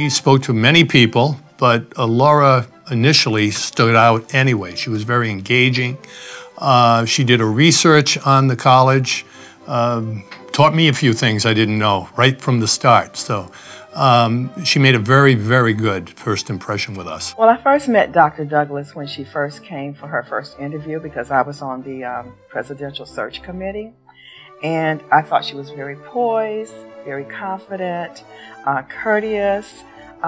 We spoke to many people, but Laura initially stood out anyway. She was very engaging. She did her research on the college, taught me a few things I didn't know right from the start. So she made a very, very good first impression with us. Well, I first met Dr. Douglas when she first came for her first interview because I was on the presidential search committee. And I thought she was very poised, very confident, courteous.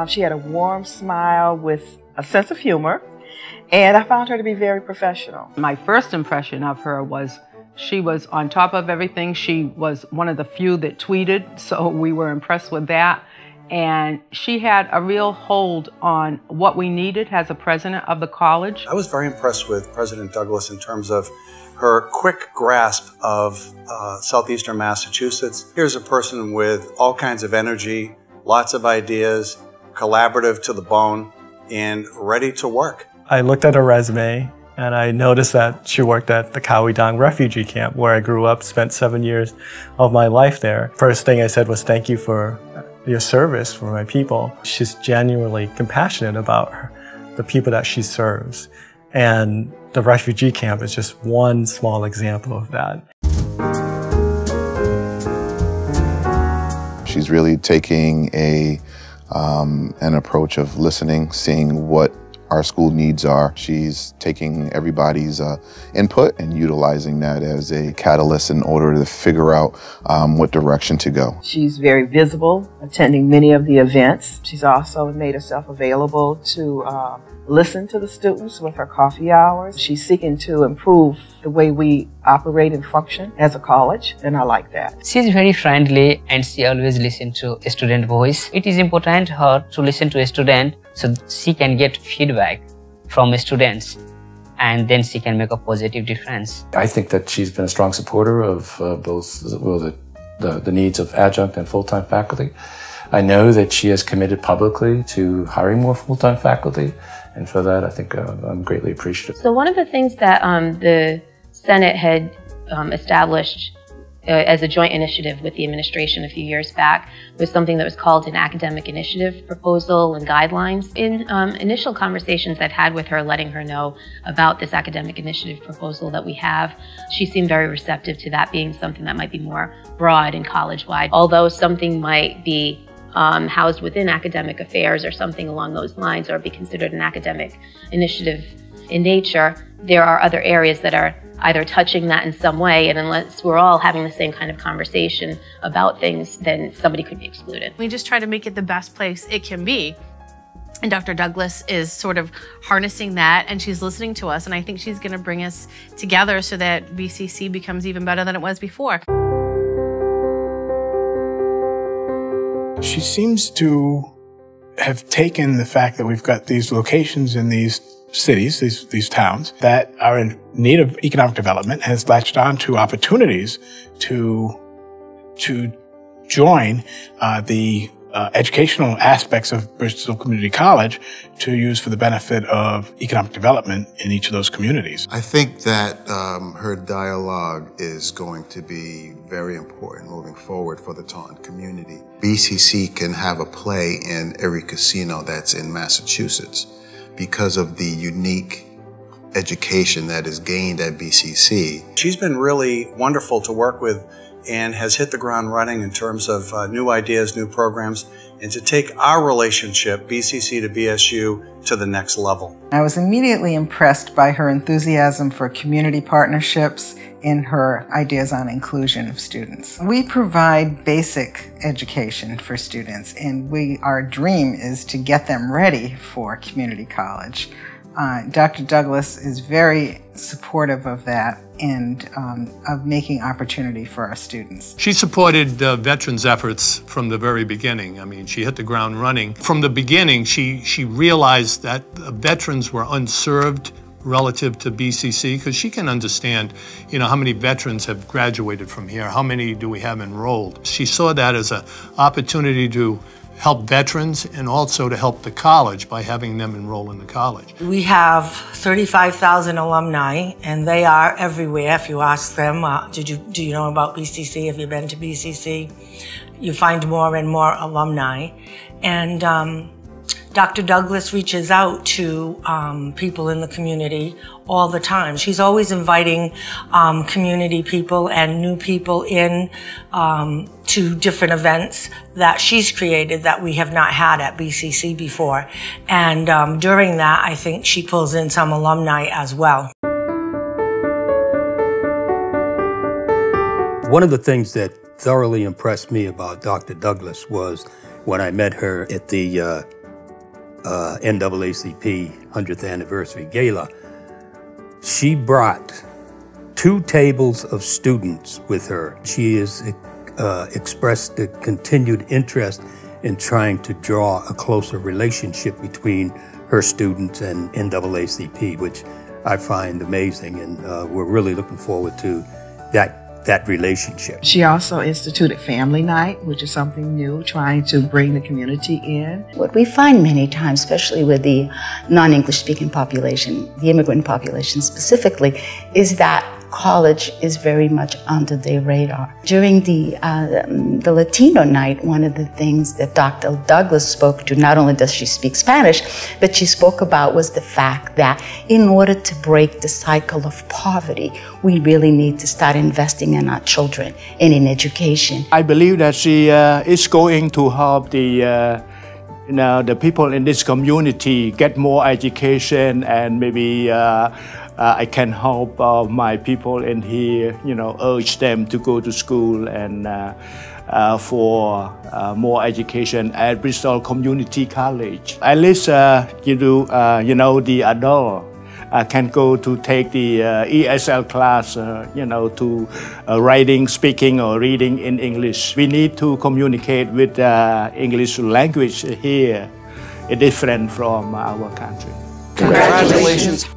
She had a warm smile with a sense of humor. And I found her to be very professional. My first impression of her was she was on top of everything. She was one of the few that tweeted, so we were impressed with that. And she had a real hold on what we needed as a president of the college. I was very impressed with President Douglas in terms of her quick grasp of southeastern Massachusetts. Here's a person with all kinds of energy, lots of ideas, collaborative to the bone, and ready to work. I looked at her resume and I noticed that she worked at the Kawidang refugee camp where I grew up, spent 7 years of my life there. First thing I said was thank you for your service for my people. She's genuinely compassionate about the people that she serves. And the refugee camp is just one small example of that. She's really taking an approach of listening, seeing what our school needs are. She's taking everybody's input and utilizing that as a catalyst in order to figure out what direction to go. She's very visible, attending many of the events. She's also made herself available to listen to the students with her coffee hours. She's seeking to improve the way we operate and function as a college, and I like that. She's very friendly and she always listens to a student voice. It is important to her to listen to a student so she can get feedback from students and then she can make a positive difference. I think that she's been a strong supporter of both the needs of adjunct and full-time faculty. I know that she has committed publicly to hiring more full-time faculty, and for that I think I'm greatly appreciative. So one of the things that the Senate had established as a joint initiative with the administration a few years back was something that was called an academic initiative proposal and guidelines. In initial conversations I've had with her, letting her know about this academic initiative proposal that we have, she seemed very receptive to that being something that might be more broad and college-wide. Although something might be housed within academic affairs or something along those lines, or be considered an academic initiative in nature, there are other areas that are either touching that in some way, and unless we're all having the same kind of conversation about things, then somebody could be excluded. We just try to make it the best place it can be. And Dr. Douglas is sort of harnessing that, and she's listening to us, and I think she's going to bring us together so that BCC becomes even better than it was before. She seems to have taken the fact that we've got these locations in these cities, these towns, that are in need of economic development, has latched on to opportunities to join the educational aspects of Bristol Community College to use for the benefit of economic development in each of those communities. I think that her dialogue is going to be very important moving forward for the Taunton community. BCC can have a play in every casino that's in Massachusetts because of the unique education that is gained at BCC. She's been really wonderful to work with and has hit the ground running in terms of new ideas, new programs, and to take our relationship, BCC to BSU, to the next level. I was immediately impressed by her enthusiasm for community partnerships and her ideas on inclusion of students. We provide basic education for students, and our dream is to get them ready for community college. Dr. Douglas is very supportive of that and of making opportunity for our students. She supported veterans' efforts from the very beginning. I mean, she hit the ground running. From the beginning, she realized that veterans were unserved relative to BCC, because she can understand, how many veterans have graduated from here, how many do we have enrolled. She saw that as an opportunity to help veterans and also to help the college by having them enroll in the college. We have 35,000 alumni, and they are everywhere. If you ask them, do you know about BCC? Have you been to BCC? You find more and more alumni. And Dr. Douglas reaches out to people in the community all the time. She's always inviting community people and new people in to different events that she's created that we have not had at BCC before. And during that, I think she pulls in some alumni as well. One of the things that thoroughly impressed me about Dr. Douglas was when I met her at the NAACP 100th Anniversary Gala. She brought 2 tables of students with her. She has expressed a continued interest in trying to draw a closer relationship between her students and NAACP, which I find amazing, and we're really looking forward to that relationship. She also instituted Family Night, which is something new, trying to bring the community in. What we find many times, especially with the non-English speaking population, the immigrant population specifically, is that college is very much under their radar. During the Latino night, one of the things that Dr. Douglas spoke to, not only does she speak Spanish, but she spoke about was the fact that in order to break the cycle of poverty, we really need to start investing in our children and in education. I believe that she is going to help the people in this community get more education, and maybe I can help my people in here, urge them to go to school and for more education at Bristol Community College. At least, the adult can go to take the ESL class, to writing, speaking, or reading in English. We need to communicate with English language here, different from our country. Congratulations.